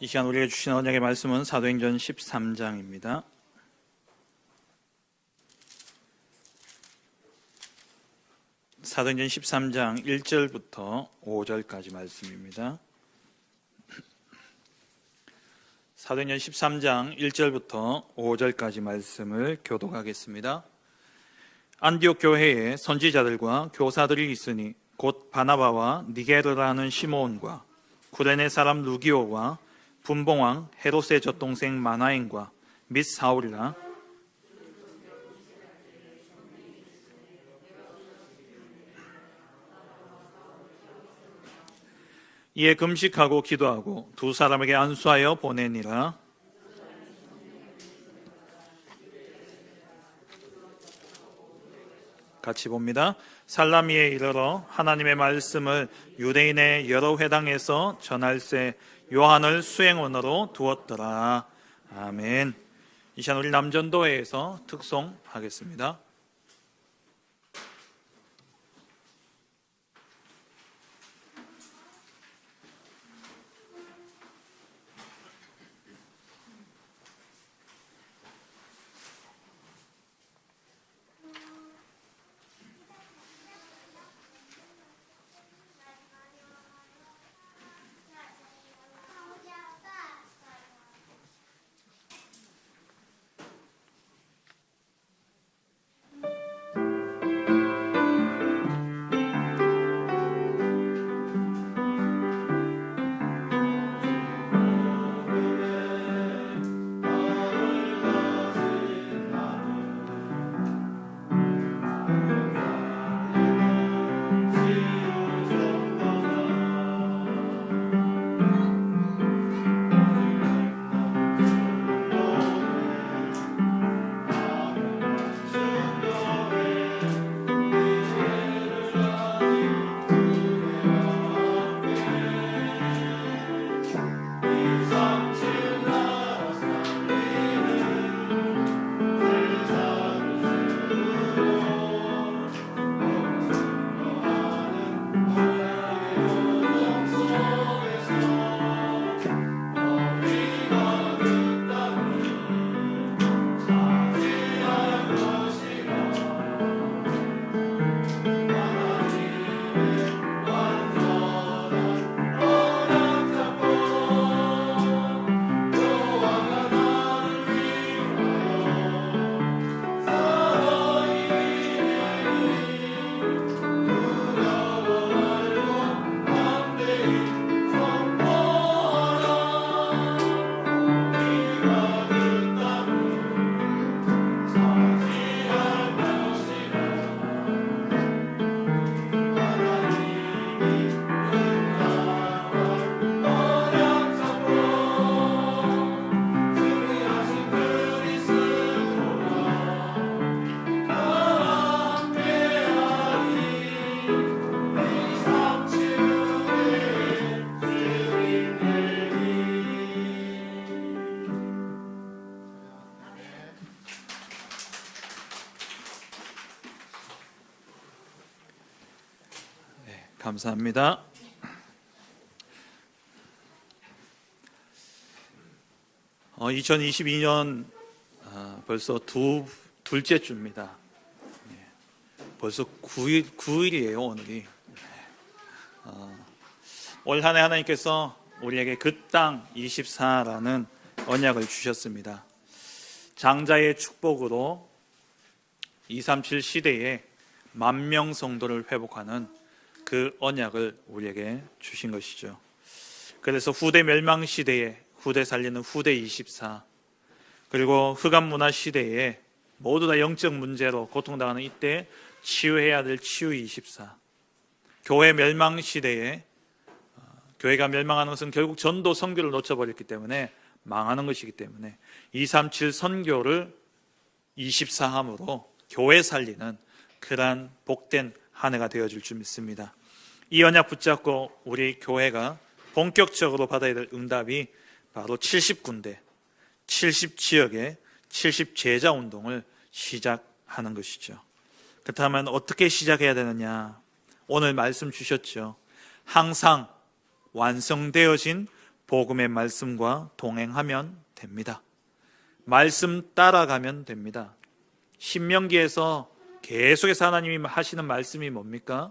이 시간 우리에게 주신 언약의 말씀은 사도행전 13장입니다. 사도행전 13장 1절부터 5절까지 말씀입니다. 사도행전 13장 1절부터 5절까지 말씀을 교독하겠습니다. 안디옥 교회에 선지자들과 교사들이 있으니 곧 바나바와 니게르라는 시므온과 구레네 사람 루기오와 분봉왕 헤롯의 젖동생 마나엔과 및 사울이라. 이에 금식하고 기도하고 두 사람에게 안수하여 보내니라. 같이 봅니다. 살라미에 이르러 하나님의 말씀을 유대인의 여러 회당에서 전할세 요한을 수행원으로 두었더라. 아멘. 이 시간 우리 남전도회에서 특송하겠습니다. 감사합니다. 어, 2022년 벌써 둘째 주입니다. 벌써 9일이에요 오늘이. 올 한 해 하나님께서 우리에게 그 땅 24라는 언약을 주셨습니다. 장자의 축복으로 237 시대에 10,000명 성도를 회복하는 그 언약을 우리에게 주신 것이죠. 그래서 후대 멸망 시대에 후대 살리는 후대 24, 그리고 흑암 문화 시대에 모두 다 영적 문제로 고통당하는 이때 치유해야 될 치유 24, 교회 멸망 시대에 교회가 멸망하는 것은 결국 전도 선교를 놓쳐버렸기 때문에 망하는 것이기 때문에 237 선교를 24함으로 교회 살리는 그러한 복된 한 해가 되어줄 줄 믿습니다. 이 언약 붙잡고 우리 교회가 본격적으로 받아야 될 응답이 바로 70군데, 70지역의 70제자 운동을 시작하는 것이죠. 그렇다면 어떻게 시작해야 되느냐? 오늘 말씀 주셨죠. 항상 완성되어진 복음의 말씀과 동행하면 됩니다. 말씀 따라가면 됩니다. 신명기에서 계속해서 하나님이 하시는 말씀이 뭡니까?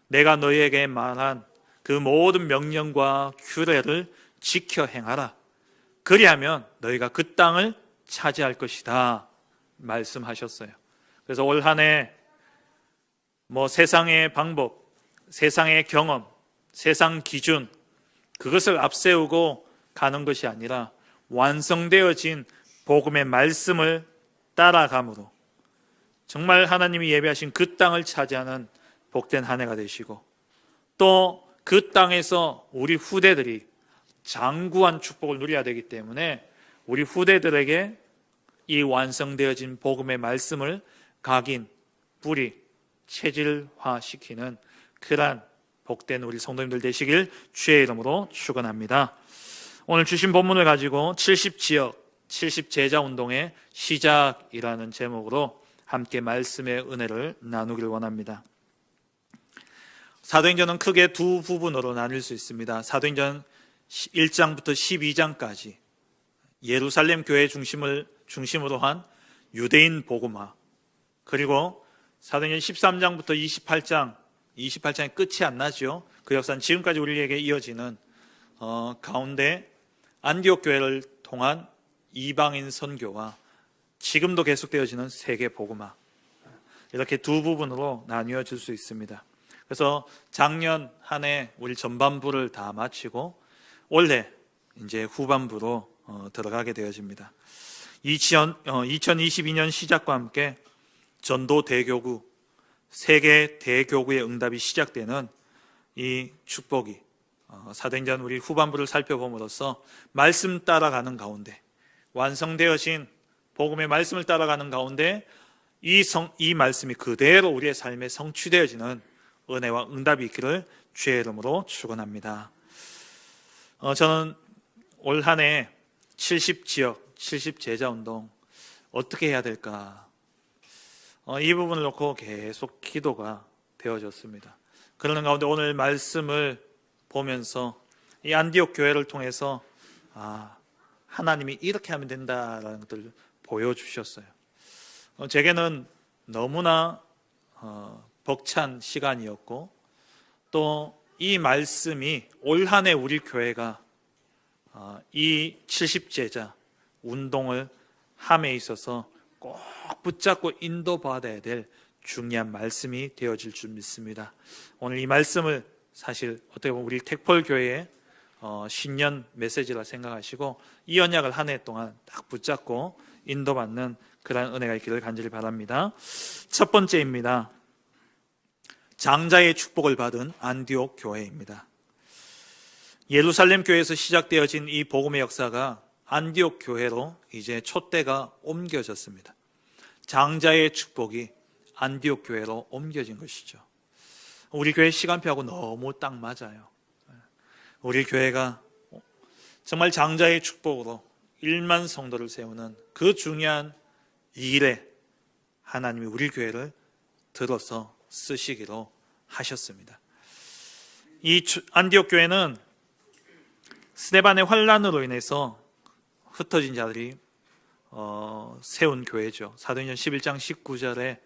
내가 너희에게 말한 그 모든 명령과 규례를 지켜 행하라. 그리하면 너희가 그 땅을 차지할 것이다 말씀하셨어요. 그래서 올 한 해 세상의 방법, 세상의 경험, 세상 기준, 그것을 앞세우고 가는 것이 아니라 완성되어진 복음의 말씀을 따라감으로 정말 하나님이 예비하신 그 땅을 차지하는 복된 한 해가 되시고, 또 그 땅에서 우리 후대들이 장구한 축복을 누려야 되기 때문에 우리 후대들에게 이 완성되어진 복음의 말씀을 각인, 뿌리, 체질화시키는 그러한 복된 우리 성도님들 되시길 주의 이름으로 축원합니다. 오늘 주신 본문을 가지고 70지역, 70제자운동의 시작이라는 제목으로 함께 말씀의 은혜를 나누길 원합니다. 사도행전은 크게 두 부분으로 나눌 수 있습니다. 사도행전 1장부터 12장까지 예루살렘 교회 중심으로 한 유대인 복음화, 그리고 사도행전 13장부터 28장의 끝이 안 나죠. 그 역사는 지금까지 우리에게 이어지는 가운데 안디옥 교회를 통한 이방인 선교와 지금도 계속되어지는 세계 복음화, 이렇게 두 부분으로 나뉘어질 수 있습니다. 그래서 작년 한 해 우리 전반부를 다 마치고 올해 이제 후반부로 들어가게 되어집니다. 2022년 시작과 함께 전도 대교구, 세계 대교구의 응답이 시작되는 이 축복이 사도행전 우리 후반부를 살펴봄으로써 말씀 따라가는 가운데, 완성되어진 복음의 말씀을 따라가는 가운데 이 말씀이 그대로 우리의 삶에 성취되어지는 은혜와 응답이 있기를 주의 이름으로 축원합니다. 저는 올 한 해 70지역, 70제자운동 어떻게 해야 될까? 이 부분을 놓고 계속 기도가 되어졌습니다. 그러는 가운데 오늘 말씀을 보면서 이 안디옥 교회를 통해서 하나님이 이렇게 하면 된다라는 것들을 보여주셨어요. 제게는 너무나 벅찬 시간이었고, 또 이 말씀이 올 한 해 우리 교회가 이 70제자 운동을 함에 있어서 꼭 붙잡고 인도받아야 될 중요한 말씀이 되어질 줄 믿습니다. 오늘 이 말씀을 사실 어떻게 보면 우리 택폴교회의 신년 메시지라 생각하시고 이 언약을 한 해 동안 딱 붙잡고 인도받는 그러한 은혜가 있기를 간절히 바랍니다. 첫 번째입니다. 장자의 축복을 받은 안디옥 교회입니다. 예루살렘 교회에서 시작되어진 이 복음의 역사가 안디옥 교회로 이제 촛대가 옮겨졌습니다. 장자의 축복이 안디옥 교회로 옮겨진 것이죠. 우리 교회 시간표하고 너무 딱 맞아요. 우리 교회가 정말 장자의 축복으로 1만 성도를 세우는 그 중요한 일에 하나님이 우리 교회를 들어서 쓰시기로 하셨습니다. 이 안디옥 교회는 스데반의 환란으로 인해서 흩어진 자들이 세운 교회죠. 사도행전 11장 19절에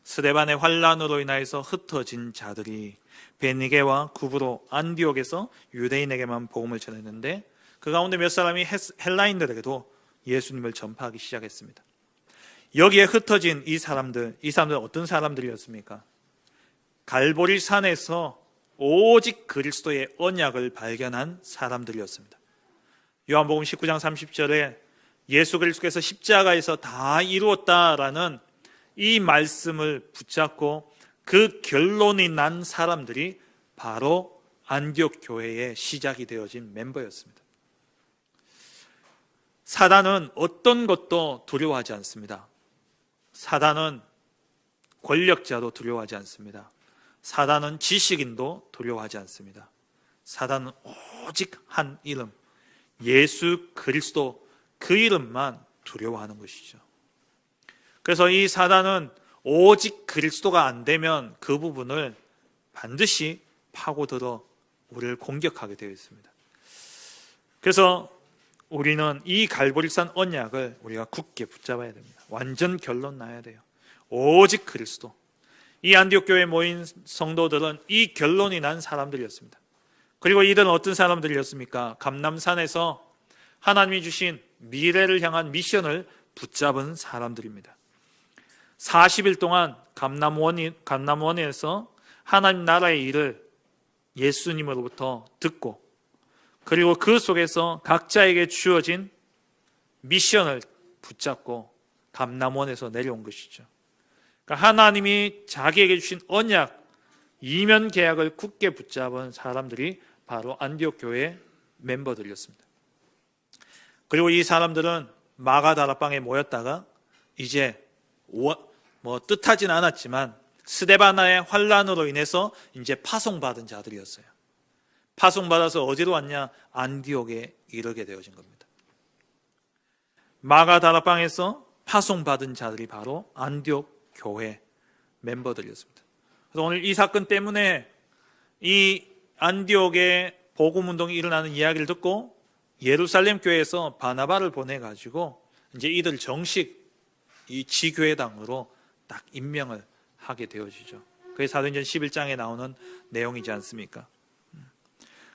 스데반의 환란으로 인하여서 흩어진 자들이 베니게와 구브로 안디옥에서 유대인에게만 복음을 전했는데 그 가운데 몇 사람이 헬라인들에게도 예수님을 전파하기 시작했습니다. 여기에 흩어진 이 사람들은 어떤 사람들이었습니까? 갈보리 산에서 오직 그리스도의 언약을 발견한 사람들이었습니다. 요한복음 19장 30절에 예수 그리스도께서 십자가에서 다 이루었다라는 이 말씀을 붙잡고 그 결론이 난 사람들이 바로 안디옥 교회의 시작이 되어진 멤버였습니다. 사단은 어떤 것도 두려워하지 않습니다. 사단은 권력자도 두려워하지 않습니다. 사단은 지식인도 두려워하지 않습니다. 사단은 오직 한 이름, 예수 그리스도, 그 이름만 두려워하는 것이죠. 그래서 이 사단은 오직 그리스도가 안 되면 그 부분을 반드시 파고들어 우리를 공격하게 되어 있습니다. 그래서 우리는 이 갈보리산 언약을 우리가 굳게 붙잡아야 됩니다. 완전 결론 나야 돼요. 오직 그리스도. 이 안디옥 교회에 모인 성도들은 이 결론이 난 사람들이었습니다. 그리고 이들은 어떤 사람들이었습니까? 감람산에서 하나님이 주신 미래를 향한 미션을 붙잡은 사람들입니다. 40일 동안 감람원에서 하나님 나라의 일을 예수님으로부터 듣고, 그리고 그 속에서 각자에게 주어진 미션을 붙잡고 감람원에서 내려온 것이죠. 그러니까 하나님이 자기에게 주신 언약, 이면 계약을 굳게 붙잡은 사람들이 바로 안디옥 교회 멤버들이었습니다. 그리고 이 사람들은 마가다락방에 모였다가 이제 뜻하진 않았지만 스데바나의 환란으로 인해서 이제 파송받은 자들이었어요. 파송받아서 어디로 왔냐? 안디옥에 이르게 되어진 겁니다. 마가다락방에서 파송받은 자들이 바로 안디옥 교회 멤버들이었습니다. 그래서 오늘 이 사건 때문에 이 안디옥의 복음운동이 일어나는 이야기를 듣고 예루살렘 교회에서 바나바를 보내가지고 이제 이들 정식 이 지교회당으로 딱 임명을 하게 되어지죠. 그게 사도행전 11장에 나오는 내용이지 않습니까?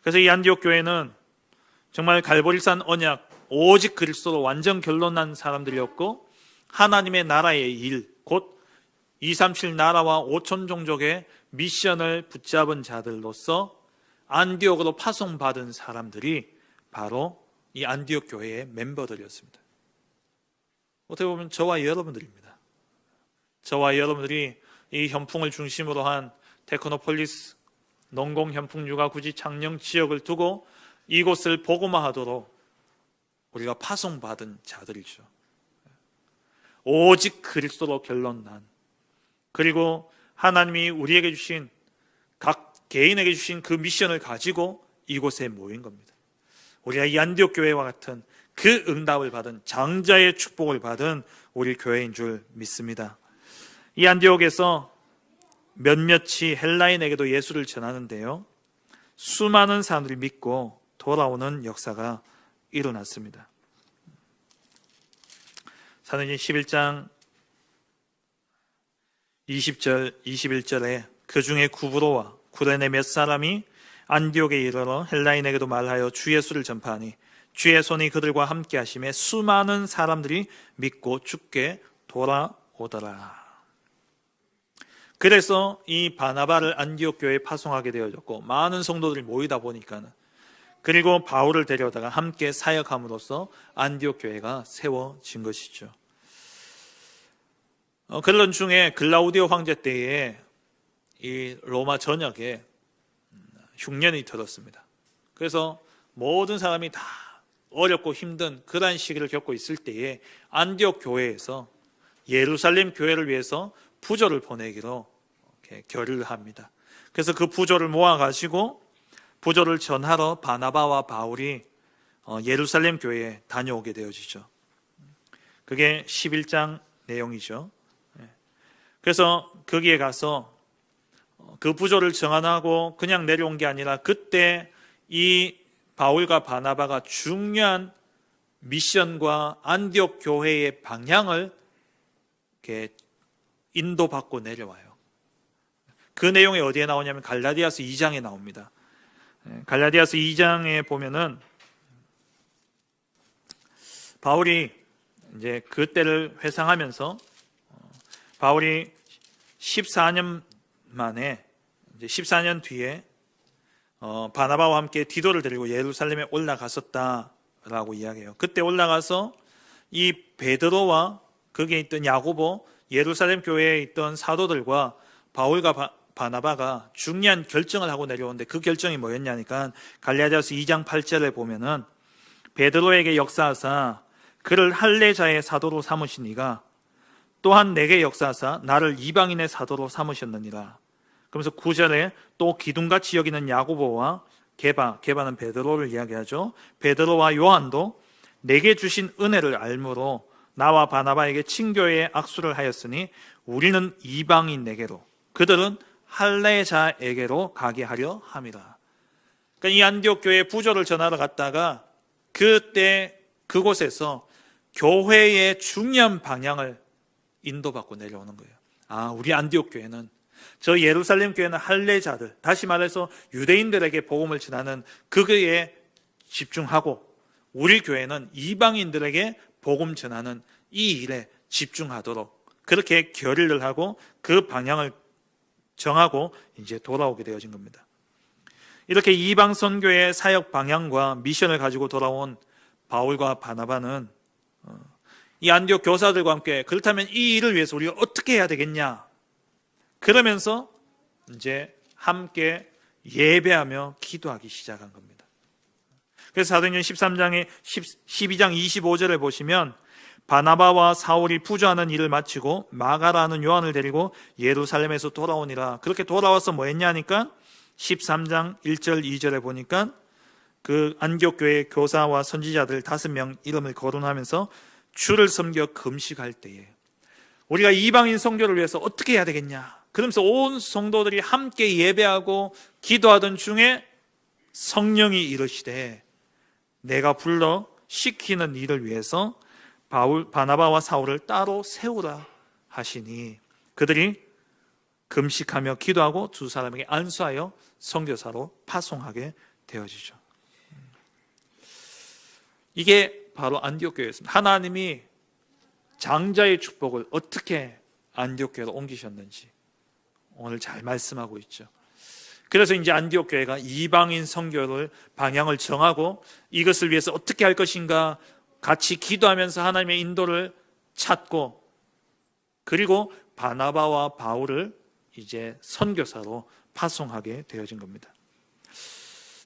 그래서 이 안디옥 교회는 정말 갈보리산 언약, 오직 그리스도로 완전 결론난 사람들이었고, 하나님의 나라의 일, 곧 237 나라와 5천 종족의 미션을 붙잡은 자들로서 안디옥으로 파송받은 사람들이 바로 이 안디옥 교회의 멤버들이었습니다. 어떻게 보면 저와 여러분들입니다. 저와 여러분들이 이 현풍을 중심으로 한 테크노폴리스 농공 현풍 육아 구지 창녕 지역을 두고 이곳을 복음화하도록 우리가 파송받은 자들이죠. 오직 그리스도로 결론난, 그리고 하나님이 우리에게 주신, 각 개인에게 주신 그 미션을 가지고 이곳에 모인 겁니다. 우리가 이 안디옥 교회와 같은 그 응답을 받은, 장자의 축복을 받은 우리 교회인 줄 믿습니다. 이 안디옥에서 몇몇이 헬라인에게도 예수를 전하는데요, 수많은 사람들이 믿고 돌아오는 역사가 일어났습니다. 사도행전 11장 20절 21절에 그 중에 구브로와 구레네 몇 사람이 안디옥에 이르러 헬라인에게도 말하여 주 예수를 전파하니 주의 손이 그들과 함께 하심에 수많은 사람들이 믿고 주께 돌아오더라. 그래서 이 바나바를 안디옥 교회에 파송하게 되어졌고, 많은 성도들이 모이다 보니까는, 그리고 바울을 데려다가 함께 사역함으로써 안디옥 교회가 세워진 것이죠. 그런 중에 글라우디오 황제 때에 이 로마 전역에 흉년이 들었습니다. 그래서 모든 사람이 다 어렵고 힘든 그러한 시기를 겪고 있을 때에 안디옥 교회에서 예루살렘 교회를 위해서 부조를 보내기로 이렇게 결의를 합니다. 그래서 그 부조를 모아가지고 부조를 전하러 바나바와 바울이 예루살렘 교회에 다녀오게 되어지죠. 그게 11장 내용이죠. 그래서 거기에 가서 그 부조를 정한하고 그냥 내려온 게 아니라, 그때 이 바울과 바나바가 중요한 미션과 안디옥 교회의 방향을 이렇게 인도받고 내려와요. 그 내용이 어디에 나오냐면 갈라디아서 2장에 나옵니다. 갈라디아서 2장에 보면은 바울이 이제 그때를 회상하면서 바울이 14년 만에, 이제 14년 뒤에 바나바와 함께 디도를 데리고 예루살렘에 올라갔었다라고 이야기해요. 그때 올라가서 이 베드로와 거기에 있던 야고보, 예루살렘 교회에 있던 사도들과 바울과 바나바가 중요한 결정을 하고 내려오는데, 그 결정이 뭐였냐니까 갈라디아서 2장 8절에 보면은 베드로에게 역사하사 그를 할례자의 사도로 삼으시니가 또한 내게 역사하사 나를 이방인의 사도로 삼으셨느니라. 그러면서 9절에 또 기둥같이 여기는 야고보와 게바는 베드로를 이야기하죠. 베드로와 요한도 내게 주신 은혜를 알므로 나와 바나바에게 친교회에 악수를 하였으니 우리는 이방인에게로, 그들은 할례자에게로 가게 하려 함이라. 그러니까 이 안디옥 교회에 부조를 전하러 갔다가 그때 그곳에서 교회의 중요한 방향을 인도받고 내려오는 거예요. 우리 안디옥 교회는, 저 예루살렘 교회는 할례자들, 다시 말해서 유대인들에게 복음을 전하는 그거에 집중하고, 우리 교회는 이방인들에게 복음 전하는 이 일에 집중하도록 그렇게 결의를 하고 그 방향을 정하고 이제 돌아오게 되어진 겁니다. 이렇게 이방 선교의 사역 방향과 미션을 가지고 돌아온 바울과 바나바는 이 안디옥 교사들과 함께, 그렇다면 이 일을 위해서 우리가 어떻게 해야 되겠냐, 그러면서 이제 함께 예배하며 기도하기 시작한 겁니다. 그래서 사도행전 13장의 12장 25절을 보시면, 바나바와 사울이 부조하는 일을 마치고 마가라는 요한을 데리고 예루살렘에서 돌아오니라. 그렇게 돌아와서 뭐 했냐니까 13장 1절 2절에 보니까 그 안디옥 교회 교사와 선지자들 5명 이름을 거론하면서 주를 섬겨 금식할 때에 우리가 이방인 선교를 위해서 어떻게 해야 되겠냐, 그러면서 온 성도들이 함께 예배하고 기도하던 중에 성령이 이르시되 내가 불러 시키는 일을 위해서 바나바와 사울을 따로 세우라 하시니 그들이 금식하며 기도하고 두 사람에게 안수하여 선교사로 파송하게 되어지죠. 이게 바로 안디옥 교회였습니다. 하나님이 장자의 축복을 어떻게 안디옥 교회로 옮기셨는지 오늘 잘 말씀하고 있죠. 그래서 이제 안디옥 교회가 이방인 선교를 방향을 정하고 이것을 위해서 어떻게 할 것인가 같이 기도하면서 하나님의 인도를 찾고, 그리고 바나바와 바울을 이제 선교사로 파송하게 되어진 겁니다.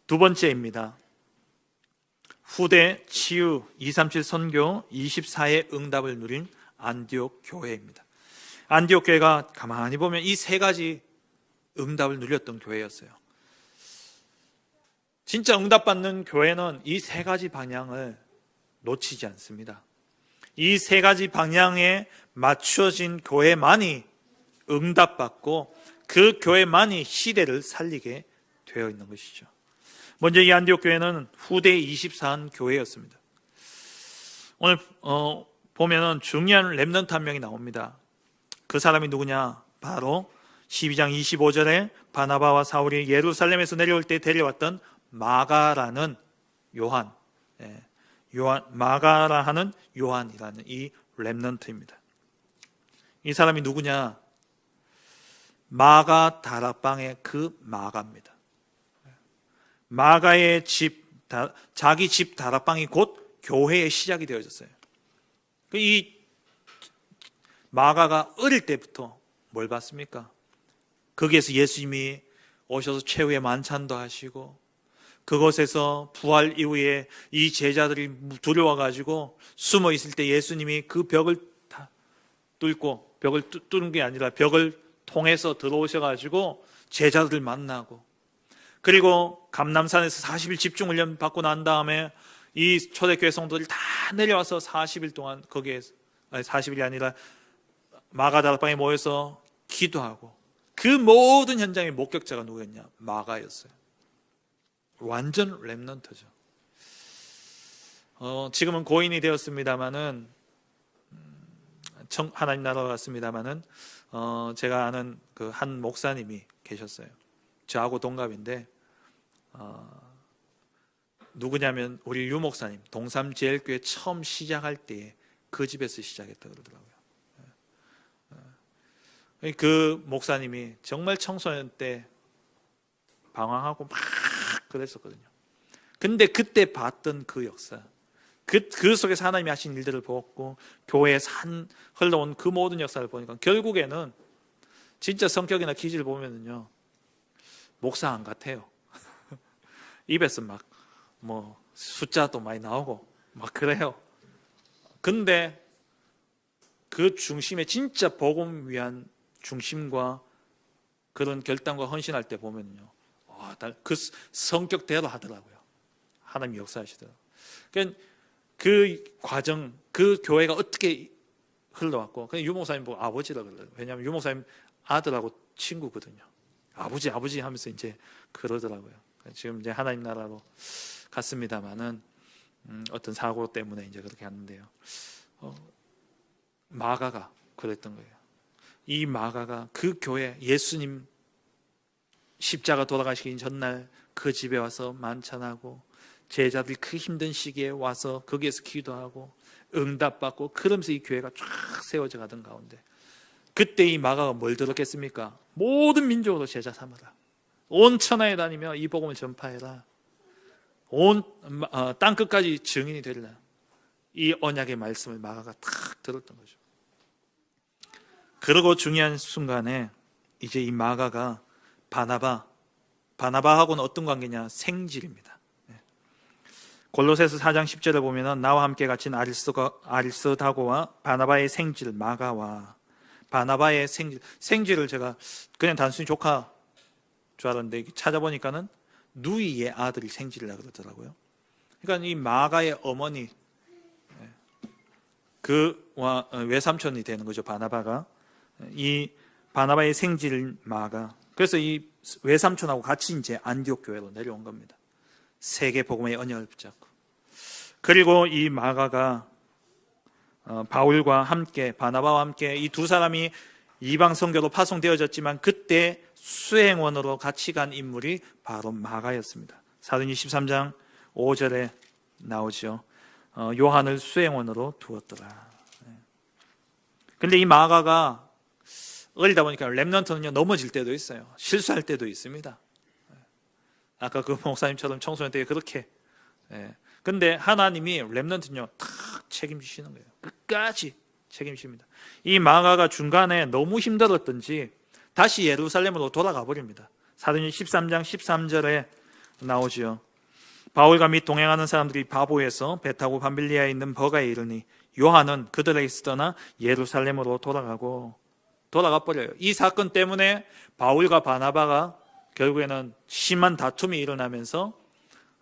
두 번째입니다. 후대 치유 237 선교 24의 응답을 누린 안디옥 교회입니다. 안디옥 교회가 가만히 보면 이 세 가지 응답을 누렸던 교회였어요. 진짜 응답받는 교회는 이 세 가지 방향을 놓치지 않습니다. 이 세 가지 방향에 맞춰진 교회만이 응답받고 그 교회만이 시대를 살리게 되어 있는 것이죠. 먼저 이 안디옥 교회는 후대 24한 교회였습니다. 오늘 보면은 중요한 렘넌트 한 명이 나옵니다. 그 사람이 누구냐? 바로 12장 25절에 바나바와 사울이 예루살렘에서 내려올 때 데려왔던 마가라는 요한, 마가라 하는 요한이라는 이 렘넌트입니다. 이 사람이 누구냐? 마가 다락방의 그 마가입니다. 마가의 자기 집 다락방이 곧 교회의 시작이 되어졌어요. 이 마가가 어릴 때부터 뭘 봤습니까? 거기에서 예수님이 오셔서 최후의 만찬도 하시고, 그곳에서 부활 이후에 이 제자들이 두려워가지고 숨어 있을 때 예수님이 그 벽을 다 뚫고, 벽을 뚫는 게 아니라 벽을 통해서 들어오셔가지고 제자들을 만나고, 그리고 감람산에서 40일 집중훈련 받고 난 다음에 이 초대교회 성도들이 다 내려와서 40일 동안 거기에, 40일이 아니라 마가다락방에 모여서 기도하고, 그 모든 현장의 목격자가 누구였냐? 마가였어요. 완전 렘넌트죠. 지금은 고인이 되었습니다마는, 하나님 나라로 갔습니다마는, 제가 아는 그 한 목사님이 계셨어요. 저하고 동갑인데, 누구냐면 우리 유 목사님, 동삼제일교회 처음 시작할 때 그 집에서 시작했다 그러더라고요. 그 목사님이 정말 청소년 때 방황하고 막 그랬었거든요. 근데 그때 봤던 그 역사, 그 속에서 하나님이 하신 일들을 보았고, 교회에서 흘러온 그 모든 역사를 보니까 결국에는 진짜 성격이나 기질을 보면은요, 목사 안 같아요. 입에서 막 뭐 숫자도 많이 나오고 막 그래요. 근데 그 중심에 진짜 복음 위한 중심과 그런 결단과 헌신할 때 보면요, 그 성격대로 하더라고요. 하나님이 역사하시더라고요. 그러니까 그 과정, 그 교회가 어떻게 흘러왔고, 유 목사님 보고 아버지라고 그래요. 왜냐하면 유 목사님 아들하고 친구거든요. 아버지 하면서 이제 그러더라고요. 지금 이제 하나님 나라로 갔습니다만은, 어떤 사고 때문에 이제 그렇게 하는데요. 마가가 그랬던 거예요. 이 마가가 그 교회, 예수님 십자가 돌아가시기 전날 그 집에 와서 만찬하고 제자들이 그 힘든 시기에 와서 거기에서 기도하고 응답받고, 그러면서 이 교회가 쫙 세워져 가던 가운데 그때 이 마가가 뭘 들었겠습니까? 모든 민족으로 제자 삼으라, 온 천하에 다니며 이 복음을 전파해라, 온 땅 끝까지 증인이 되리라. 이 언약의 말씀을 마가가 탁 들었던 거죠. 그러고 중요한 순간에 이제 이 마가가 바나바하고는 어떤 관계냐? 생질입니다. 골로새서 4장 10절에 보면은 나와 함께 갇힌 아리스다고와 바나바의 생질 마가와, 바나바의 생질을 제가 그냥 단순히 조카 줄 알았는데 찾아보니까는 누이의 아들이 생질이라고 그러더라고요. 그러니까 이 마가의 어머니, 그와 외삼촌이 되는 거죠, 바나바가. 이 바나바의 생질 마가. 그래서 이 외삼촌하고 같이 이제 안디옥 교회로 내려온 겁니다. 세계 복음의 언약을 붙잡고. 그리고 이 마가가 바울과 함께, 바나바와 함께 이 두 사람이 이방 선교로 파송되어졌지만 그때 수행원으로 같이 간 인물이 바로 마가였습니다. 사도행 23장 5절에 나오죠. 요한을 수행원으로 두었더라. 근데 이 마가가 어리다 보니까 렘넌트는요, 넘어질 때도 있어요. 실수할 때도 있습니다. 아까 그 목사님처럼 청소년 때 그렇게. 근데 하나님이 렘넌트는요, 탁 책임지시는 거예요. 끝까지 책임집니다. 이 마가가 중간에 너무 힘들었던지 다시 예루살렘으로 돌아가 버립니다. 사도행 13장 13절에 나오죠. 바울과 및 동행하는 사람들이 바보에서 배 타고 밤빌리아에 있는 버가에 이르니 요한은 그들에게서 떠나 예루살렘으로 돌아가 버려요. 이 사건 때문에 바울과 바나바가 결국에는 심한 다툼이 일어나면서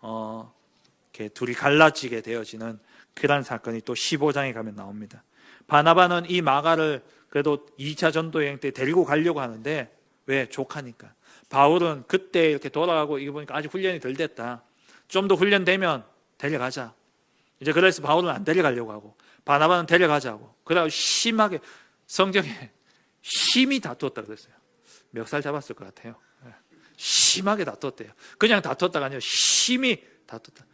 이렇게 둘이 갈라지게 되어지는 그런 사건이 또 15장에 가면 나옵니다. 바나바는 이 마가를 그래도 2차 전도 여행 때 데리고 가려고 하는데, 왜? 조카니까. 바울은 그때 이렇게 돌아가고 이거 보니까 아직 훈련이 덜 됐다, 좀 더 훈련되면 데려가자. 이제 그래서 바울은 안 데려가려고 하고 바나바는 데려가자고. 그러고 심하게 성경에 심히 다투었다 그랬어요. 멱살 잡았을 것 같아요. 심하게 다투었대요. 그냥 다투었다가 아니라 심히 다투었다.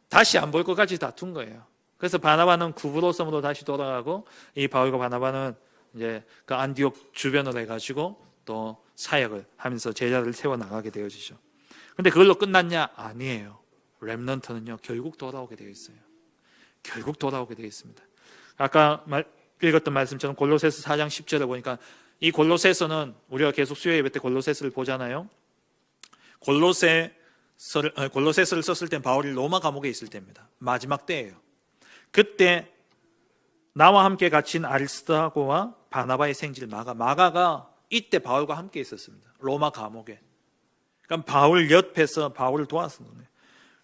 다시 안 볼 것까지 다툰 거예요. 그래서 바나바는 구브로섬으로 다시 돌아가고 이 바울과 바나바는 이제 그 안디옥 주변으로 해가지고 또 사역을 하면서 제자들을 세워 나가게 되어지죠. 근데 그걸로 끝났냐? 아니에요. 렘넌트는요, 결국 돌아오게 되어 있어요. 결국 돌아오게 되어 있습니다. 아까 읽었던 말씀처럼 골로새서 4장 10절에 보니까 이 골로새서는 우리가 계속 수요 예배 때 골로새서를 보잖아요. 골로새서를 썼을 땐 바울이 로마 감옥에 있을 때입니다. 마지막 때예요. 그때 나와 함께 갇힌 아리스다고와 바나바의 생질 마가가 이때 바울과 함께 있었습니다. 로마 감옥에. 그러니까 바울 옆에서 바울을 도왔습니다.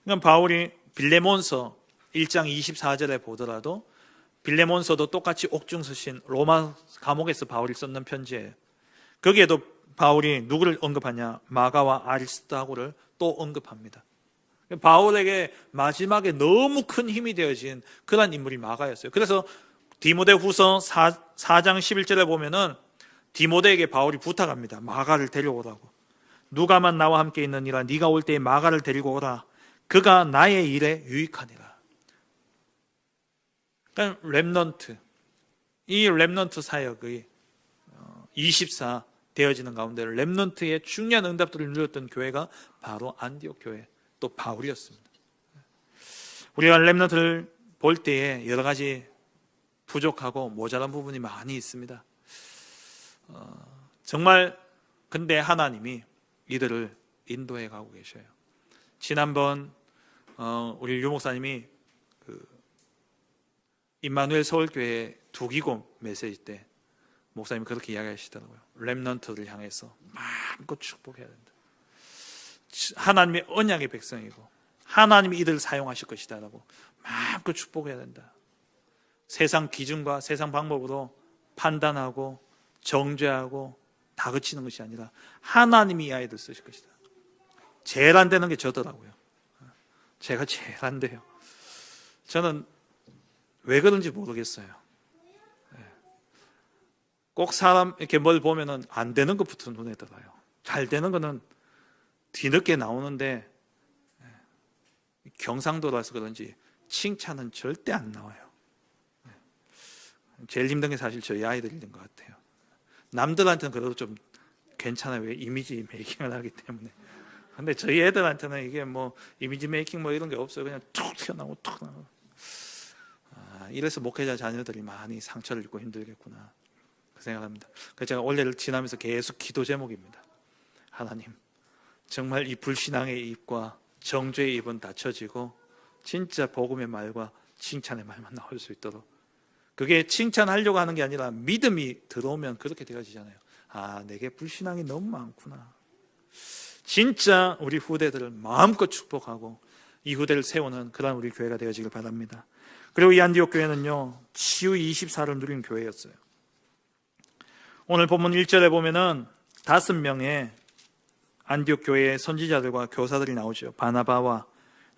그러니까 바울이 빌레몬서 1장 24절에 보더라도 빌레몬서도 똑같이 옥중서신 로마 감옥에서 바울이 썼는 편지예요. 거기에도 바울이 누구를 언급하냐? 마가와 아리스다고를 또 언급합니다. 바울에게 마지막에 너무 큰 힘이 되어진 그런 인물이 마가였어요. 그래서 디모데후서 4장 11절에 보면은 디모데에게 바울이 부탁합니다. 마가를 데려오라고. 누가만 나와 함께 있느니라. 네가 올 때에 마가를 데리고 오라. 그가 나의 일에 유익하니라. 그러니까 렘넌트, 이 렘넌트 사역의 24 되어지는 가운데 렘넌트의 중요한 응답들을 누렸던 교회가 바로 안디옥 교회, 또 바울이었습니다. 우리가 렘넌트를 볼 때에 여러 가지 부족하고 모자란 부분이 많이 있습니다. 정말 근데 하나님이 이들을 인도해 가고 계셔요. 지난번 우리 유 목사님이 임마누엘 서울교회 두기고 메시지 때 목사님이 그렇게 이야기하시더라고요. 렘넌트를 향해서 마음껏 축복해야 된다. 하나님의 언약의 백성이고 하나님이 이들을 사용하실 것이다 라고 마음껏 축복해야 된다. 세상 기준과 세상 방법으로 판단하고 정죄하고 다그치는 것이 아니라 하나님이 이 아이들 쓰실 것이다. 제일 안 되는 게 저더라고요. 제가 제일 안 돼요. 저는 왜 그런지 모르겠어요. 꼭 사람 이렇게 뭘 보면은 안 되는 것부터 눈에 들어요. 잘 되는 거는 뒤늦게 나오는데 경상도라서 그런지 칭찬은 절대 안 나와요. 제일 힘든 게 사실 저희 아이들인 것 같아요. 남들한테는 그래도 좀 괜찮아요. 왜? 이미지 메이킹을 하기 때문에. 근데 저희 애들한테는 이게 뭐 이미지 메이킹 뭐 이런 게 없어요. 그냥 툭 튀어나오고 툭 나오고. 이래서 목회자 자녀들이 많이 상처를 입고 힘들겠구나 그 생각합니다. 그래서 제가 올해를 지나면서 계속 기도 제목입니다. 하나님, 정말 이 불신앙의 입과 정죄의 입은 닫혀지고 진짜 복음의 말과 칭찬의 말만 나올 수 있도록, 그게 칭찬하려고 하는 게 아니라 믿음이 들어오면 그렇게 되어지잖아요. 아, 내게 불신앙이 너무 많구나. 진짜 우리 후대들을 마음껏 축복하고 이 후대를 세우는 그런 우리 교회가 되어지길 바랍니다. 그리고 이 안디옥 교회는요, 치유 24를 누린 교회였어요. 오늘 본문 1절에 보면은 5명의 안디옥 교회의 선지자들과 교사들이 나오죠. 바나바와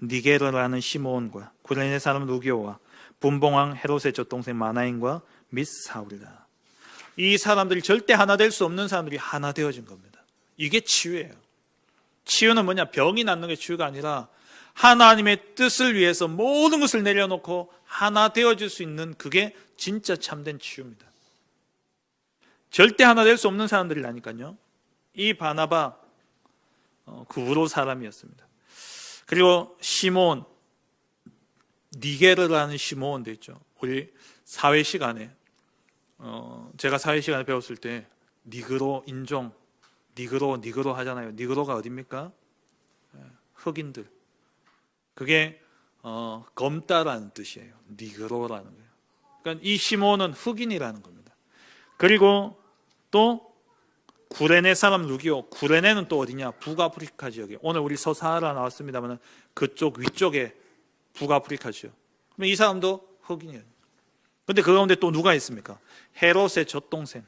니게르라는 시므온과 구레네 사람 루기오와 분봉왕 헤롯의 젖동생 마나인과 및 사울이다. 이 사람들이 절대 하나 될 수 없는 사람들이 하나 되어진 겁니다. 이게 치유예요. 치유는 뭐냐? 병이 낫는 게 치유가 아니라 하나님의 뜻을 위해서 모든 것을 내려놓고 하나 되어질 수 있는, 그게 진짜 참된 치유입니다. 절대 하나 될 수 없는 사람들이라니까요. 이 바나바 그 우로 사람이었습니다. 그리고 시몬, 니게르라는 시몬도 있죠. 우리 사회 시간에 제가 사회 시간에 배웠을 때 니그로 인종, 니그로 하잖아요. 니그로가 어딥니까? 흑인들. 그게 검다라는 뜻이에요. 니그로라는 거예요. 그러니까 이 시몬은 흑인이라는 겁니다. 그리고 또 구레네 사람 루기오. 구레네는 또 어디냐? 북아프리카 지역에. 오늘 우리 서사하라 나왔습니다만 그쪽 위쪽에 북아프리카 지역. 그럼 이 사람도 흑인이에요. 그런데 그 가운데 또 누가 있습니까? 헤롯의 젖동생.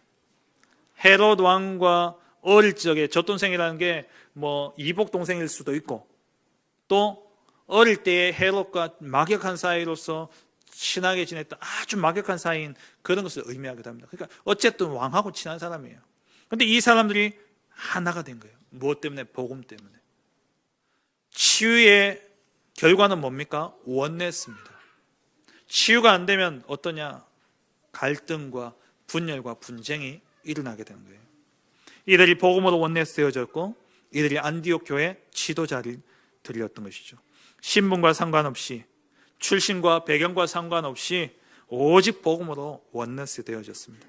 헤롯 왕과 어릴 적에, 젖동생이라는 게 뭐 이복 동생일 수도 있고, 또 어릴 때에 헤롯과 막역한 사이로서 친하게 지냈던 아주 막역한 사이인 그런 것을 의미하기도 합니다. 그러니까 어쨌든 왕하고 친한 사람이에요. 그런데 이 사람들이 하나가 된 거예요. 무엇 때문에? 복음 때문에. 치유의 결과는 뭡니까? 원내스입니다. 치유가 안 되면 어떠냐? 갈등과 분열과 분쟁이 일어나게 되는 거예요. 이들이 복음으로 원내스 되어졌고, 이들이 안디옥 교회 지도자들이었던 것이죠. 신분과 상관없이, 출신과 배경과 상관없이 오직 복음으로 원내스 되어졌습니다.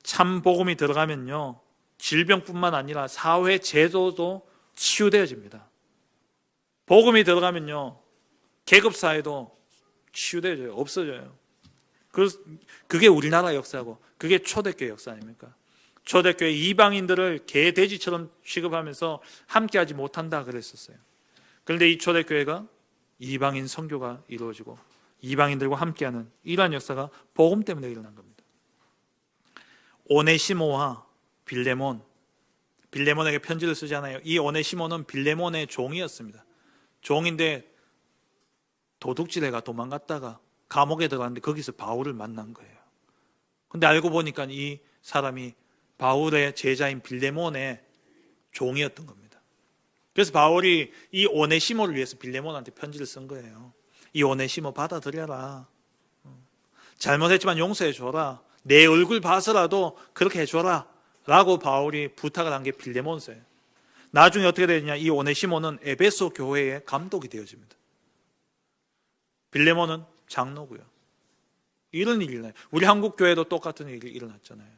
참 복음이 들어가면요, 질병뿐만 아니라 사회 제도도 치유되어집니다. 복음이 들어가면요, 계급사회도 치유되어져요. 없어져요. 그게 우리나라 역사고, 그게 초대교회 역사 아닙니까? 초대교회 이방인들을 개돼지처럼 취급하면서 함께하지 못한다 그랬었어요. 그런데 이 초대교회가 이방인 선교가 이루어지고 이방인들과 함께하는 이러한 역사가 복음 때문에 일어난 겁니다. 오네시모와 빌레몬에게 편지를 쓰잖아요. 이 오네시모는 빌레몬의 종이었습니다. 종인데 도둑질해가 도망갔다가 감옥에 들어갔는데 거기서 바울을 만난 거예요. 근데 알고 보니까 이 사람이 바울의 제자인 빌레몬의 종이었던 겁니다. 그래서 바울이 이 오네시모를 위해서 빌레몬한테 편지를 쓴 거예요. 이 오네시모 받아들여라. 잘못했지만 용서해줘라. 내 얼굴 봐서라도 그렇게 해줘라. 라고 바울이 부탁을 한 게 빌레몬서예요. 나중에 어떻게 되느냐? 이 오네시모는 에베소 교회의 감독이 되어집니다. 빌레몬은 장로고요. 이런 일이 일어나요. 우리 한국 교회도 똑같은 일이 일어났잖아요.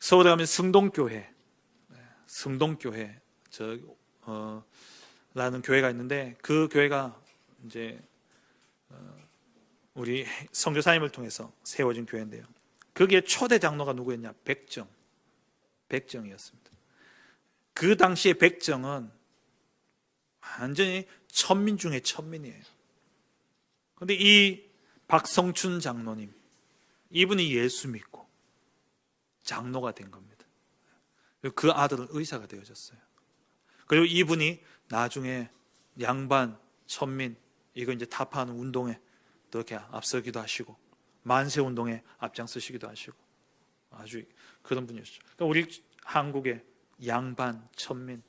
서울에 가면 승동교회 라는 교회가 있는데, 그 교회가 이제 우리 선교사님을 통해서 세워진 교회인데요. 거기에 초대 장로가 누구였냐? 백정이었습니다. 그 당시에 백정은 완전히 천민 중에 천민이에요. 그런데 이 박성춘 장로님, 이분이 예수 믿고 장로가 된 겁니다. 그 아들은 의사가 되어졌어요. 그리고 이분이 나중에 양반, 천민, 이거 이제 타파하는 운동에 이렇게 앞서기도 하시고 만세 운동에 앞장서시기도 하시고 아주 그런 분이었죠. 그러니까 우리 한국의 양반, 천민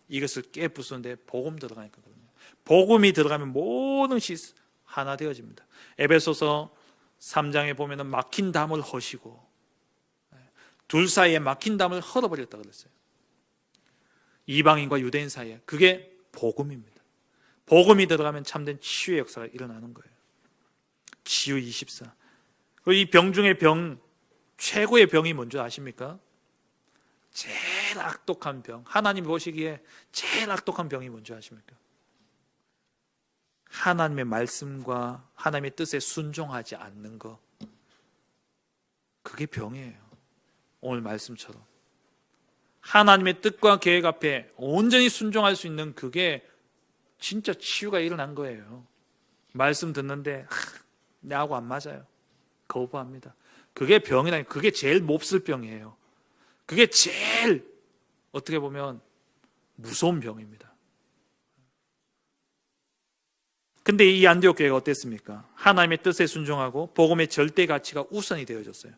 이것을 깨부수는데 복음 들어가니까 그러네요. 복음이 들어가면 모든 것이 하나 되어집니다. 에베소서 3장에 보면은 막힌 담을 허시고 둘 사이에 막힌 담을 헐어버렸다 그랬어요. 이방인과 유대인 사이에 그게 복음입니다. 복음이 들어가면 참된 치유의 역사가 일어나는 거예요. 치유 24. 이 병 중에 최고의 병이 뭔지 아십니까? 제일 악독한 병, 하나님 보시기에 제일 악독한 병이 뭔지 아십니까? 하나님의 말씀과 하나님의 뜻에 순종하지 않는 거. 그게 병이에요. 오늘 말씀처럼 하나님의 뜻과 계획 앞에 온전히 순종할 수 있는 그게 진짜 치유가 일어난 거예요. 말씀 듣는데 나하고 안 맞아요. 거부합니다. 그게 병이라니. 그게 제일 몹쓸 병이에요. 그게 제일 어떻게 보면 무서운 병입니다. 근데 이 안디옥 교회가 어땠습니까? 하나님의 뜻에 순종하고 복음의 절대 가치가 우선이 되어졌어요.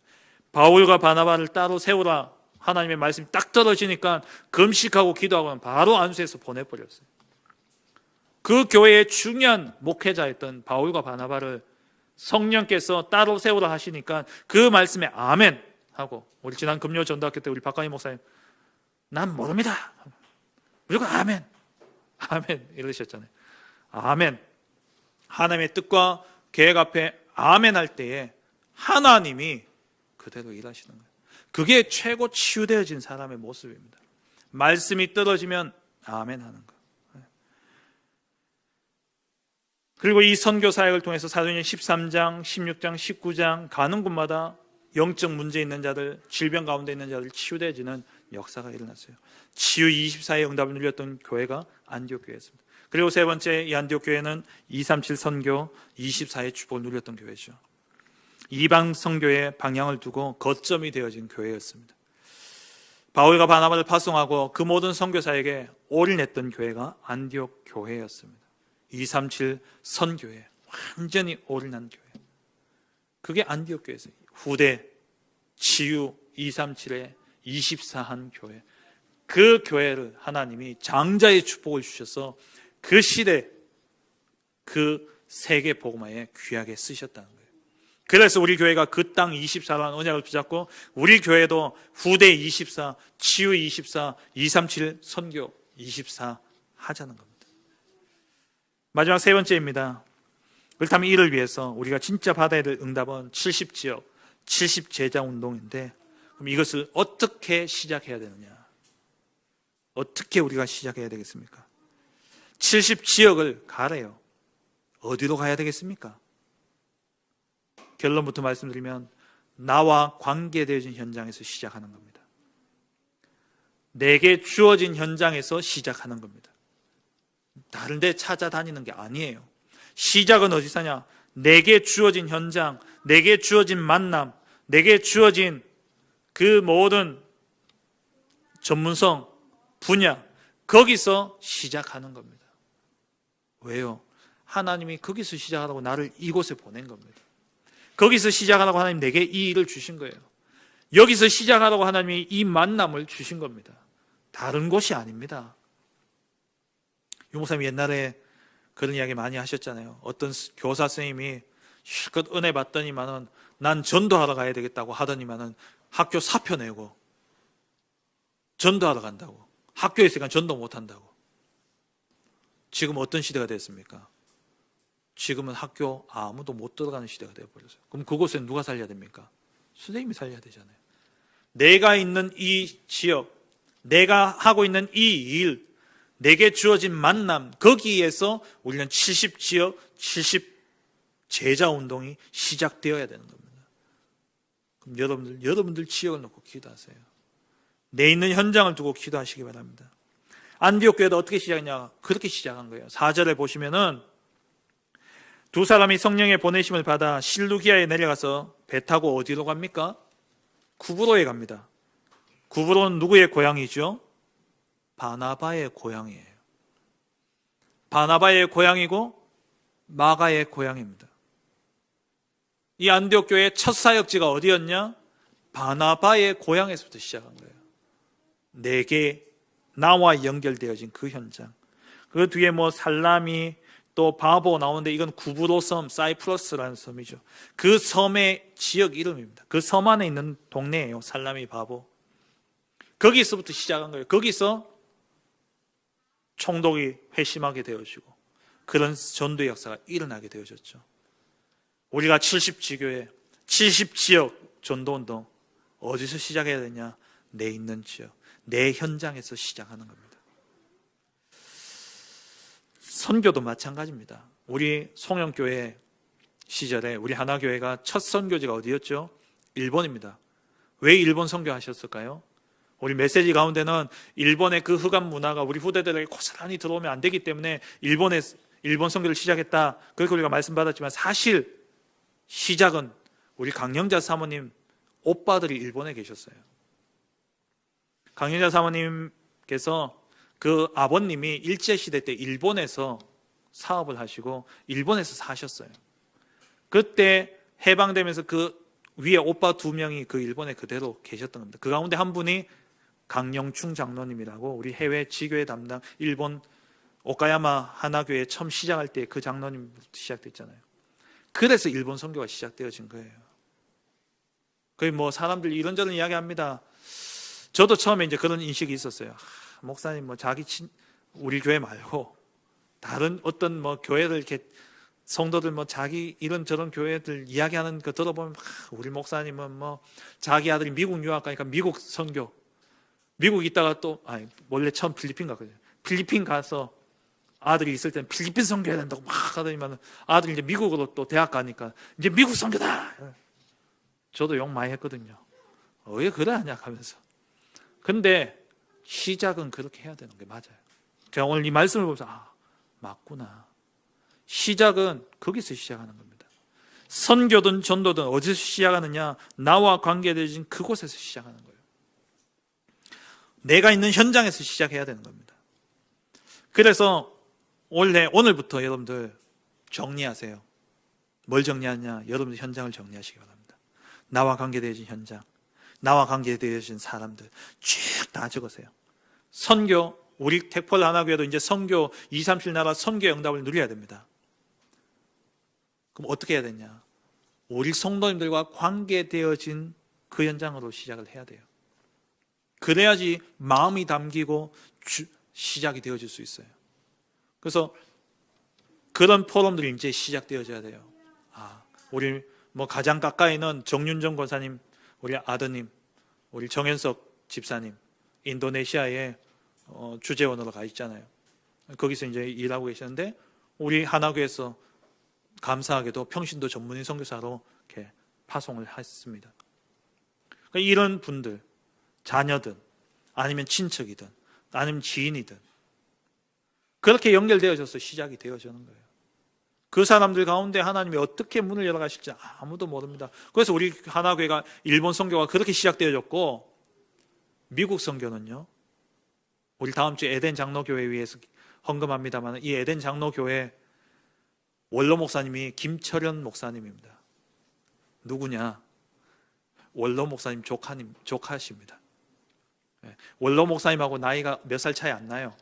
바울과 바나바를 따로 세우라 하나님의 말씀이 딱 떨어지니까 금식하고 기도하고 바로 안수해서 보내버렸어요. 그 교회의 중요한 목회자였던 바울과 바나바를 성령께서 따로 세우라 하시니까 그 말씀에 아멘 하고, 우리 지난 금요 전도학교 때 우리 박관희 목사님 난 모릅니다 무조건 아멘 아멘 이러셨잖아요. 아멘. 하나님의 뜻과 계획 앞에 아멘 할 때에 하나님이 그대로 일하시는 거예요. 그게 최고 치유되어진 사람의 모습입니다. 말씀이 떨어지면 아멘 하는 거. 그리고 이 선교 사역을 통해서 사도행전 13장, 16장, 19장 가는 곳마다 영적 문제 있는 자들, 질병 가운데 있는 자들 치유되어지는 역사가 일어났어요. 치유 24의 응답을 누렸던 교회가 안디옥 교회였습니다. 그리고 세 번째, 이 안디옥 교회는 237 선교 24의 축복을 누렸던 교회죠. 이방 선교의 방향을 두고 거점이 되어진 교회였습니다. 바울과 바나바를 파송하고 그 모든 선교사에게 올인했던 교회가 안디옥 교회였습니다. 237 선교회, 완전히 올인한 교회. 그게 안디옥 교회였어요. 후대 치유 237의 24한 교회. 그 교회를 하나님이 장자의 축복을 주셔서 그 시대 그 세계 복음화에 귀하게 쓰셨다는 거예요. 그래서 우리 교회가 그 땅 24라는 언약을 붙잡고 우리 교회도 후대 24, 치유 24, 237 선교 24 하자는 겁니다. 마지막 세 번째입니다. 그렇다면 이를 위해서 우리가 진짜 받아야 될 응답은 70지역, 70제자 운동인데, 그럼 이것을 어떻게 시작해야 되느냐? 어떻게 우리가 시작해야 되겠습니까? 70지역을 가래요. 어디로 가야 되겠습니까? 결론부터 말씀드리면 나와 관계되어진 현장에서 시작하는 겁니다. 내게 주어진 현장에서 시작하는 겁니다. 다른 데 찾아다니는 게 아니에요. 시작은 어디서 하냐? 내게 주어진 현장, 내게 주어진 만남, 내게 주어진 그 모든 전문성, 분야, 거기서 시작하는 겁니다. 왜요? 하나님이 거기서 시작하라고 나를 이곳에 보낸 겁니다. 거기서 시작하라고 하나님 내게 이 일을 주신 거예요. 여기서 시작하라고 하나님이 이 만남을 주신 겁니다. 다른 곳이 아닙니다. 유 목사님이 옛날에 그런 이야기 많이 하셨잖아요. 어떤 교사 선생님이 실컷 은혜 받더니만은 난 전도하러 가야 되겠다고 하더니만은 학교 사표 내고 전도하러 간다고. 학교에 있으니까 전도 못 한다고. 지금 어떤 시대가 됐습니까? 지금은 학교 아무도 못 들어가는 시대가 되어버렸어요. 그럼 그곳에 누가 살려야 됩니까? 선생님이 살려야 되잖아요. 내가 있는 이 지역, 내가 하고 있는 이 일, 내게 주어진 만남, 거기에서 우리는 70지역, 70제자 운동이 시작되어야 되는 겁니다. 그럼 여러분들 지역을 놓고 기도하세요. 내 있는 현장을 두고 기도하시기 바랍니다. 안디옥 교회도 어떻게 시작했냐? 그렇게 시작한 거예요. 4절에 보시면은 두 사람이 성령의 보내심을 받아 실루기아에 내려가서 배 타고 어디로 갑니까? 구브로에 갑니다. 구브로는 누구의 고향이죠? 바나바의 고향이에요. 바나바의 고향이고 마가의 고향입니다. 이 안디옥 교회의 첫 사역지가 어디였냐? 바나바의 고향에서부터 시작한 거예요. 내게 나와 연결되어진 그 현장. 그 뒤에 뭐 살라미 또 바보 나오는데 이건 구브로 섬, 사이프러스라는 섬이죠. 그 섬의 지역 이름입니다. 그 섬 안에 있는 동네예요. 살라미, 바보. 거기서부터 시작한 거예요. 거기서 총독이 회심하게 되어지고 그런 전도의 역사가 일어나게 되어졌죠. 우리가 70지교회, 70지역 전도운동 어디서 시작해야 되냐? 내 있는 지역, 내 현장에서 시작하는 겁니다. 선교도 마찬가지입니다. 우리 송영교회 시절에 우리 하나교회가 첫 선교지가 어디였죠? 일본입니다. 왜 일본 선교하셨을까요? 우리 메시지 가운데는 일본의 그 흑암 문화가 우리 후대들에게 고스란히 들어오면 안 되기 때문에 일본 선교를 시작했다. 그렇게 우리가 말씀받았지만 사실 시작은 우리 강영자 사모님 오빠들이 일본에 계셨어요. 강영자 사모님께서 그 아버님이 일제시대 때 일본에서 사업을 하시고 일본에서 사셨어요. 그때 해방되면서 그 위에 오빠 2명이 그 일본에 그대로 계셨던 겁니다. 그 가운데 한 분이 강영충 장로님이라고 우리 해외 지교회 담당 일본 오카야마 하나교회 처음 시작할 때 그 장로님부터 시작됐잖아요. 그래서 일본 선교가 시작되어진 거예요. 거의 뭐 사람들 이런저런 이야기합니다. 저도 처음에 이제 그런 인식이 있었어요. 목사님 뭐 우리 교회 말고 다른 어떤 뭐 교회들 이렇게 성도들 뭐 자기 이런저런 교회들 이야기하는 거 들어보면 우리 목사님은 뭐 자기 아들이 미국 유학 가니까 미국 선교, 미국 있다가 또 원래 처음 필리핀 갔거든요. 필리핀 가서 아들이 있을 때는 필리핀 선교해야 된다고 막 하더니만 아들이 이제 미국으로 또 대학 가니까 이제 미국 선교다. 저도 욕 많이 했거든요. 왜 그래 하냐 하면서. 근데 시작은 그렇게 해야 되는 게 맞아요. 제가 오늘 이 말씀을 보면서 맞구나. 시작은 거기서 시작하는 겁니다. 선교든 전도든 어디서 시작하느냐? 나와 관계되어진 그곳에서 시작하는 거예요. 내가 있는 현장에서 시작해야 되는 겁니다. 그래서 오늘부터 여러분들 정리하세요. 뭘 정리하냐? 여러분들 현장을 정리하시기 바랍니다. 나와 관계되어진 현장, 나와 관계되어진 사람들 쭉 다 적으세요. 선교, 우리 택폴 하나교회도 이제 선교 237 나라 선교 응답을 누려야 됩니다. 그럼 어떻게 해야 되냐? 우리 성도님들과 관계되어진 그 현장으로 시작을 해야 돼요. 그래야지 마음이 담기고 시작이 되어질 수 있어요. 그래서 그런 포럼들이 이제 시작되어져야 돼요. 우리 뭐 가장 가까이는 정윤정 권사님, 우리 아드님, 우리 정현석 집사님, 인도네시아에 주재원으로 가 있잖아요. 거기서 이제 일하고 계시는데 우리 하나교에서 감사하게도 평신도 전문인 선교사로 이렇게 파송을 했습니다. 그러니까 이런 분들, 자녀든 아니면 친척이든 아니면 지인이든 그렇게 연결되어져서 시작이 되어지는 거예요. 그 사람들 가운데 하나님이 어떻게 문을 열어가실지 아무도 모릅니다. 그래서 우리 하나교회가 일본 선교가 그렇게 시작되어졌고 미국 선교는요. 우리 다음 주에 에덴 장로교회 위해서 헌금합니다만 이 에덴 장로교회 원로 목사님이 김철현 목사님입니다. 누구냐? 원로 목사님 조카십니다. 원로 목사님하고 나이가 몇 살 차이 안 나요.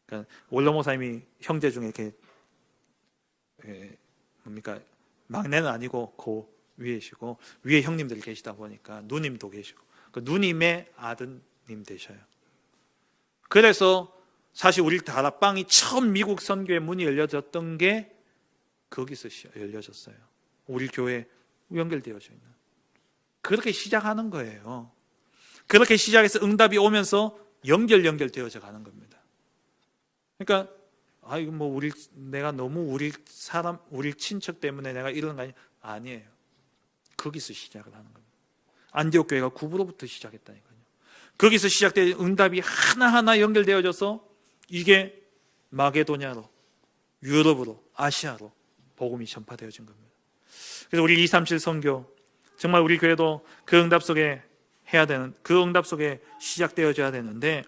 그러니까 원로 목사님이 형제 중에 이렇게 막내는 아니고 그 위에시고 위에 형님들이 계시다 보니까 누님도 계시고 그 누님의 아드님 되셔요. 그래서 사실 우리 다락방이 처음 미국 선교의 문이 열려졌던 게 거기서 열려졌어요. 우리 교회 연결되어져 있는. 그렇게 시작하는 거예요. 그렇게 시작해서 응답이 오면서 연결되어져 가는 겁니다. 그러니까 이거 뭐 내가 너무 우리 친척 때문에 내가 이런 거 아니에요. 거기서 시작을 하는 겁니다. 안디옥 교회가 구부로부터 시작했다니까요. 거기서 시작된 응답이 하나하나 연결되어져서 이게 마게도냐로, 유럽으로, 아시아로 복음이 전파되어진 겁니다. 그래서 우리 237 선교 정말 우리 교회도 그 응답 속에 해야 되는, 그 응답 속에 시작되어져야 되는데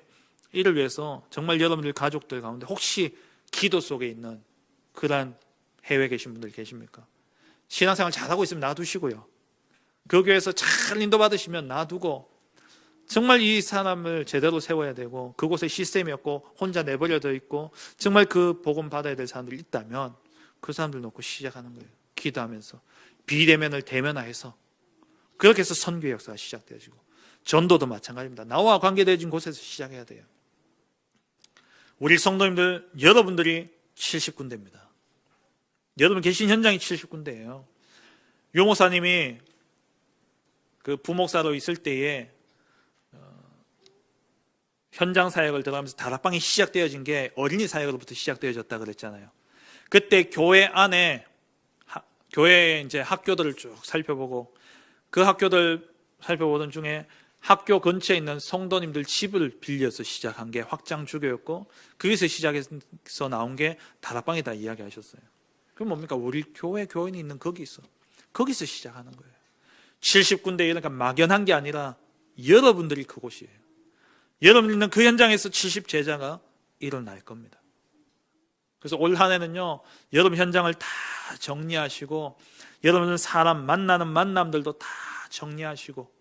이를 위해서 정말 여러분들 가족들 가운데 혹시 기도 속에 있는 그러한 해외에 계신 분들 계십니까? 신앙생활 잘하고 있으면 놔두시고요. 그 교회에서 잘 인도받으시면 놔두고 정말 이 사람을 제대로 세워야 되고 그곳에 시스템이 없고 혼자 내버려져 있고 정말 그 복음 받아야 될 사람들이 있다면 그 사람들 놓고 시작하는 거예요. 기도하면서 비대면을 대면화해서 그렇게 해서 선교의 역사가 시작되어지고 전도도 마찬가지입니다. 나와 관계되어진 곳에서 시작해야 돼요. 우리 성도님들 여러분들이 70군데입니다. 여러분 계신 현장이 70군데예요. 요목사님이 그 부목사로 있을 때에 현장 사역을 들어가면서 다락방이 시작되어진 게 어린이 사역으로부터 시작되어졌다 그랬잖아요. 그때 교회 안에 교회 이제 학교들을 쭉 살펴보고 그 학교들 살펴보던 중에 학교 근처에 있는 성도님들 집을 빌려서 시작한 게 확장 주교였고 거기서 시작해서 나온 게 다락방이다 이야기하셨어요. 그럼 뭡니까? 우리 교회 교인이 있는 거기서 시작하는 거예요. 70군데 그러니까 막연한 게 아니라 여러분들이 그곳이에요. 여러분이 있는 그 현장에서 70제자가 일어날 겁니다. 그래서 올 한 해는요, 여러분 현장을 다 정리하시고 여러분 사람 만나는 만남들도 다 정리하시고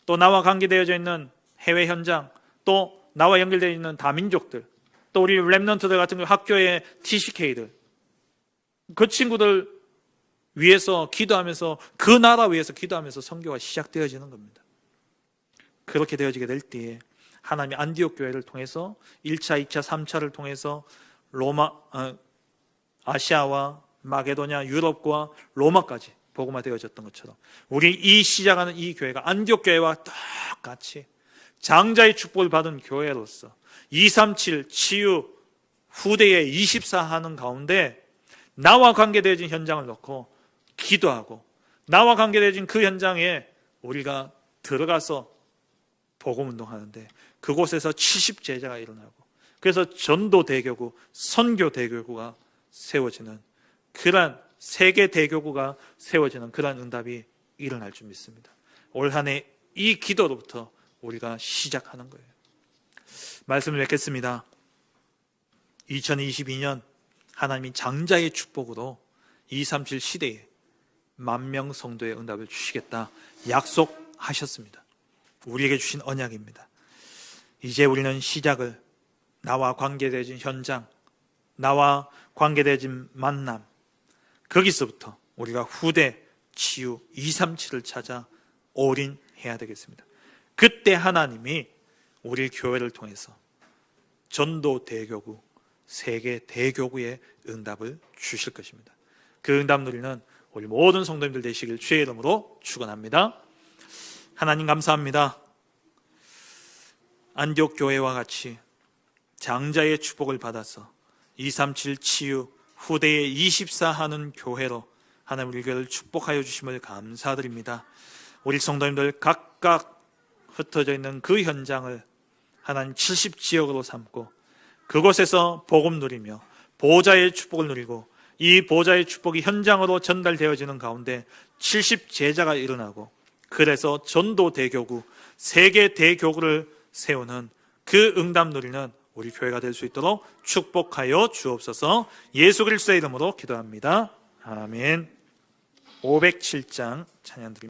또 나와 관계되어져 있는 해외 현장, 또 나와 연결되어 있는 다민족들, 또 우리 랩넌트들 같은 학교의 TCK들, 그 친구들 위해서 기도하면서 그 나라 위해서 기도하면서 선교가 시작되어지는 겁니다. 그렇게 되어지게 될 때에 하나님이 안디옥 교회를 통해서 1차, 2차, 3차를 통해서 아시아와 마게도냐, 유럽과 로마까지 복음화되어졌던 것처럼 우리 이 시작하는 이 교회가 안디옥 교회와 똑같이 장자의 축복을 받은 교회로서 237 치유 후대에 24 하는 가운데 나와 관계되어진 현장을 놓고 기도하고 나와 관계되어진 그 현장에 우리가 들어가서 복음운동하는데 그곳에서 70제자가 일어나고 그래서 전도대교구, 선교대교구가 세워지는 그러한 세계 대교구가 세워지는 그러한 응답이 일어날 줄 믿습니다. 올 한 해 이 기도로부터 우리가 시작하는 거예요. 말씀을 맺겠습니다. 2022년 하나님이 장자의 축복으로 237 시대에 10,000명 성도의 응답을 주시겠다 약속하셨습니다. 우리에게 주신 언약입니다. 이제 우리는 시작을 나와 관계되어진 현장, 나와 관계되어진 만남, 거기서부터 우리가 후대, 치유, 237을 찾아 올인해야 되겠습니다. 그때 하나님이 우리 교회를 통해서 전도 대교구, 세계 대교구의 응답을 주실 것입니다. 그 응답 누리는 우리 모든 성도님들 되시길 주의 이름으로 축원합니다. 하나님 감사합니다. 안디옥 교회와 같이 장자의 축복을 받아서 237 치유 후대에 24 하는 교회로 하나님 우리 교회를 축복하여 주심을 감사드립니다. 우리 성도님들 각각 흩어져 있는 그 현장을 하나님 70지역으로 삼고 그곳에서 복음 누리며 보좌의 축복을 누리고 이 보좌의 축복이 현장으로 전달되어지는 가운데 70제자가 일어나고 그래서 전도 대교구, 세계 대교구를 세우는 그 응답 누리는 우리 교회가 될 수 있도록 축복하여 주옵소서. 예수 그리스도의 이름으로 기도합니다. 아멘. 507장 찬양 드립니다.